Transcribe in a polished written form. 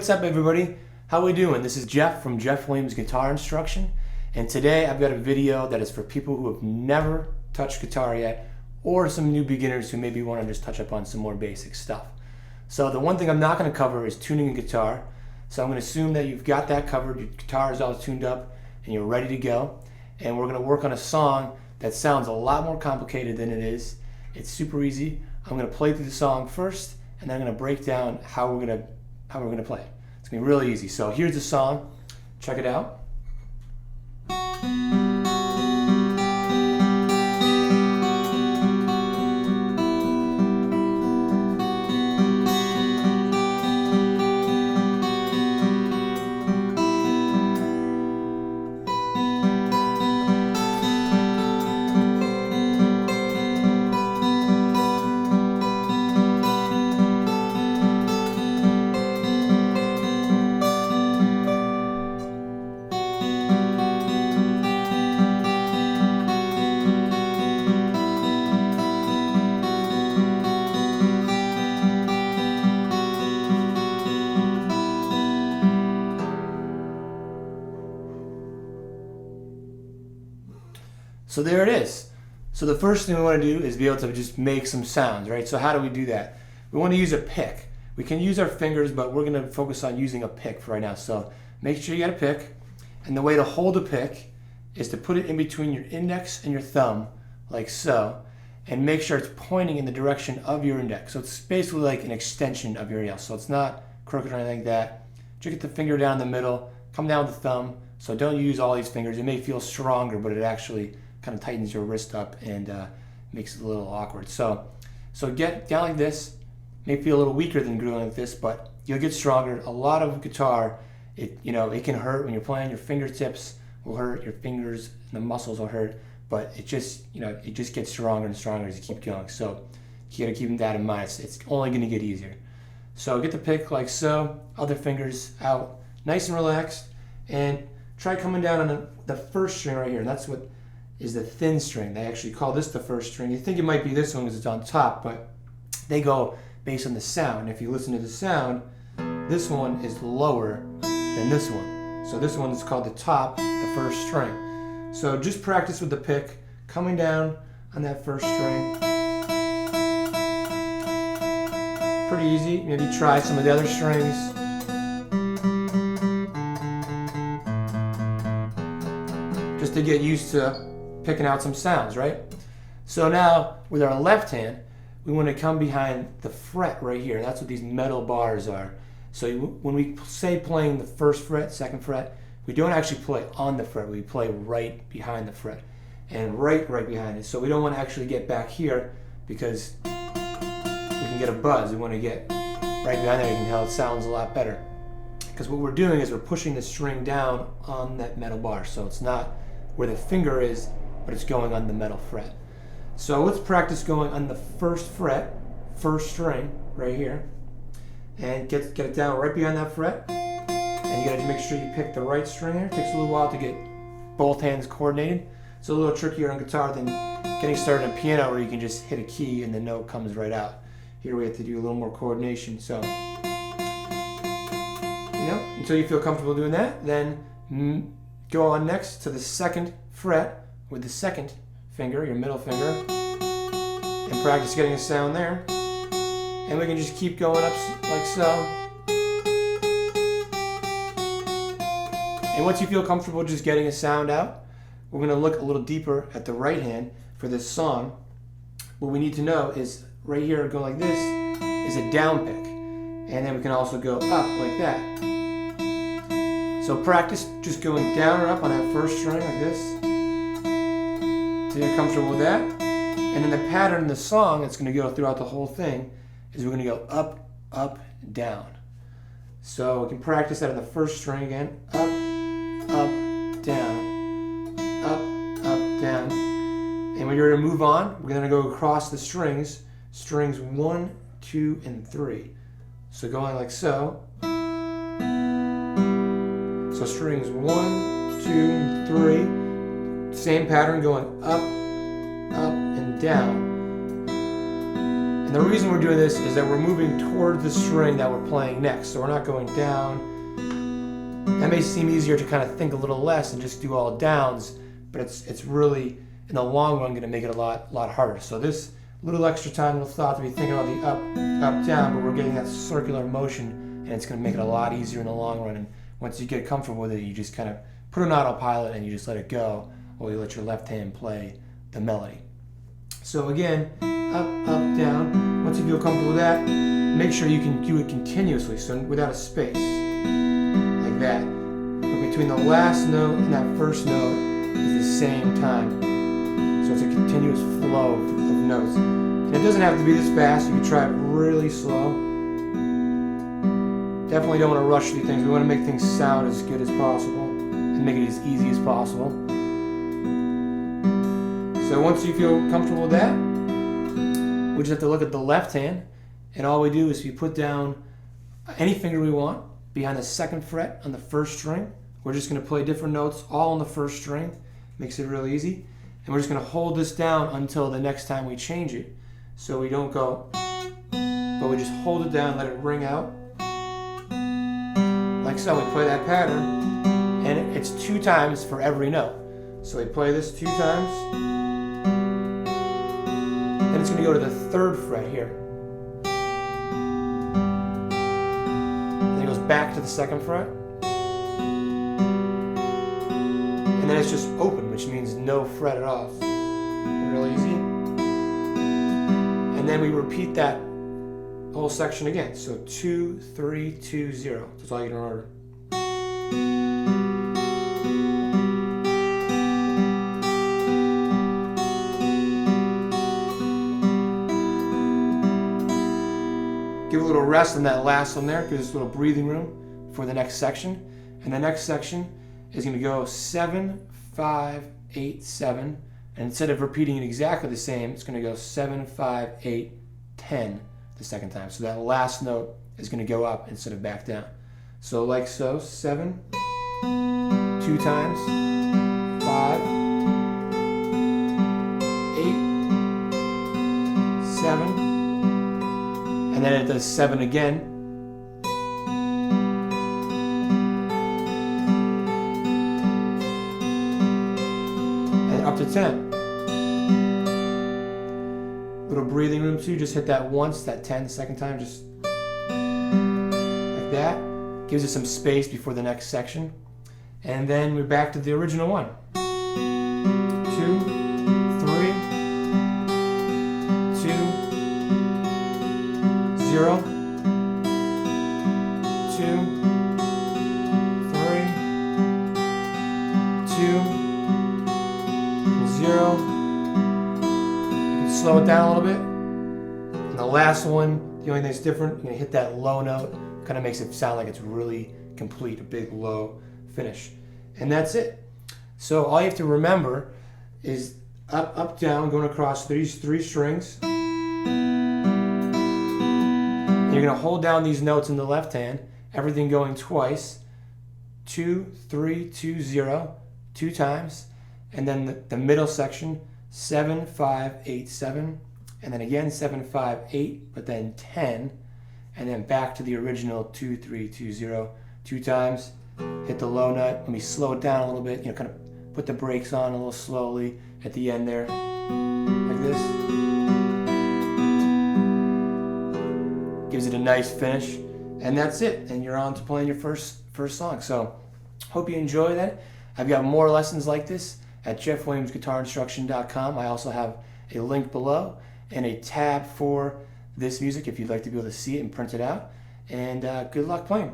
what's up everybody? How we doing? This is Jeff from Jeff Williams Guitar Instruction, and today I've got a video that is for people who have never touched guitar yet, or some new beginners who maybe want to just touch up on some more basic stuff. So the one thing I'm not going to cover is tuning a guitar, so I'm going to assume that you've got that covered, your guitar is all tuned up, and you're ready to go. And we're going to work on a song that sounds a lot more complicated than it is. It's super easy. I'm going to play through the song first, and then I'm going to break down how we're going to play. It's going to be really easy. So here's the song. Check it out. So there it is. So the first thing we want to do is be able to just make some sounds, right? So how do we do that? We want to use a pick. We can use our fingers, but we're going to focus on using a pick for right now. So make sure you got a pick. And the way to hold a pick is to put it in between your index and your thumb, like so, and make sure it's pointing in the direction of your index. So it's basically like an extension of your nail. So it's not crooked or anything like that. Just get the finger down the middle, come down with the thumb. So don't use all these fingers. It may feel stronger, but it actually kind of tightens your wrist up and makes it a little awkward. So get down like this. May feel a little weaker than going like this, but you'll get stronger. A lot of guitar, it can hurt when you're playing. Your fingertips will hurt, your fingers and the muscles will hurt, but it just gets stronger and stronger as you keep going. So you got to keep that in mind. It's only going to get easier. So get the pick like so, other fingers out, nice and relaxed, and try coming down on the first string right here. And that's what is the thin string. They actually call this the first string. You think it might be this one because it's on top, but they go based on the sound. If you listen to the sound, this one is lower than this one. So this one is called the top, the first string. So just practice with the pick, coming down on that first string. Pretty easy. Maybe try some of the other strings. Just to get used to picking out some sounds, right? So now with our left hand, we want to come behind the fret right here. That's what these metal bars are. So when we say playing the first fret, second fret, we don't actually play on the fret. We play right behind the fret and right behind it. So we don't want to actually get back here because we can get a buzz. We want to get right behind there. You can tell it sounds a lot better because what we're doing is we're pushing the string down on that metal bar. So it's not where the finger is, but it's going on the metal fret. So let's practice going on the first fret, first string right here, and get it down right behind that fret. And you gotta make sure you pick the right string here. It takes a little while to get both hands coordinated. It's a little trickier on guitar than getting started on piano where you can just hit a key and the note comes right out. Here we have to do a little more coordination. So, until you feel comfortable doing that, then go on next to the second fret with the second finger, your middle finger, and practice getting a sound there. And we can just keep going up like so. And once you feel comfortable just getting a sound out, we're going to look a little deeper at the right hand for this song. What we need to know is right here, go like this, is a down pick. And then we can also go up like that. So practice just going down or up on that first string like this. So you're comfortable with that. And then the pattern in the song that's going to go throughout the whole thing is we're going to go up, up, down. So we can practice that on the first string again. Up, up, down. Up, up, down. And when you're going to move on, we're going to go across the strings. Strings 1, 2, and 3. So going like so. So strings 1, 2, and 3. Same pattern going up, up, and down. And the reason we're doing this is that we're moving towards the string that we're playing next. So we're not going down. That may seem easier to kind of think a little less and just do all downs, but it's really, in the long run, going to make it a lot harder. So this little extra time, little thought to be thinking about the up, down, but we're getting that circular motion, and it's going to make it a lot easier in the long run. And once you get comfortable with it, you just kind of put it on autopilot and you just let it go, or you let your left hand play the melody. So again, up, down. Once you feel comfortable with that, make sure you can do it continuously, so without a space, like that. But between the last note and that first note is the same time. So it's a continuous flow of notes. And it doesn't have to be this fast. You can try it really slow. Definitely don't want to rush through things. We want to make things sound as good as possible and make it as easy as possible. So once you feel comfortable with that, we just have to look at the left hand, and all we do is we put down any finger we want behind the second fret on the first string. We're just going to play different notes all on the first string. Makes it real easy. And we're just going to hold this down until the next time we change it. So we don't go, but we just hold it down, let it ring out. Like so, we play that pattern, and it's 2 times for every note. So we play this 2 times. Then it's going to go to the 3rd fret here. And then it goes back to the 2nd fret. And then it's just open, which means no fret at all. Real easy. And then we repeat that whole section again. So 2, 3, 2, 0. That's all you can remember. Give a little rest on that last one there, because there's a little breathing room for the next section. And the next section is going to go 7, 5, 8, 7. And instead of repeating it exactly the same, it's going to go 7, 5, 8, 10 the second time. So that last note is going to go up instead of back down. So like so, 7, 2 times, 5, 8, 7, and then it does 7 again. And up to 10. Little breathing room too, just hit that once, that 10 the second time, just like that. Gives us some space before the next section. And then we're back to the original one. 2, 3, 2, 0, 2, 3, 2, 0. Slow it down a little bit. And the last one, the only thing that's different, you're going to hit that low note. Kind of makes it sound like it's really complete, a big low finish. And that's it. So all you have to remember is up, up, down, going across these 3 strings. And you're going to hold down these notes in the left hand, everything going twice. 2, 3, 2, 0, 2 times. And then the middle section, 7, 5, 8, 7, and then again 7, 5, 8, but then 10, and then back to the original 2, 3, 2, 0, 2 times. Hit the low note. Let me slow it down a little bit. Kind of put the brakes on a little slowly at the end there, like this. Gives it a nice finish, and that's it. And you're on to playing your first song. So, hope you enjoy that. I've got more lessons like this at jeffwilliamsguitarinstruction.com. I also have a link below and a tab for this music if you'd like to be able to see it and print it out. And good luck playing.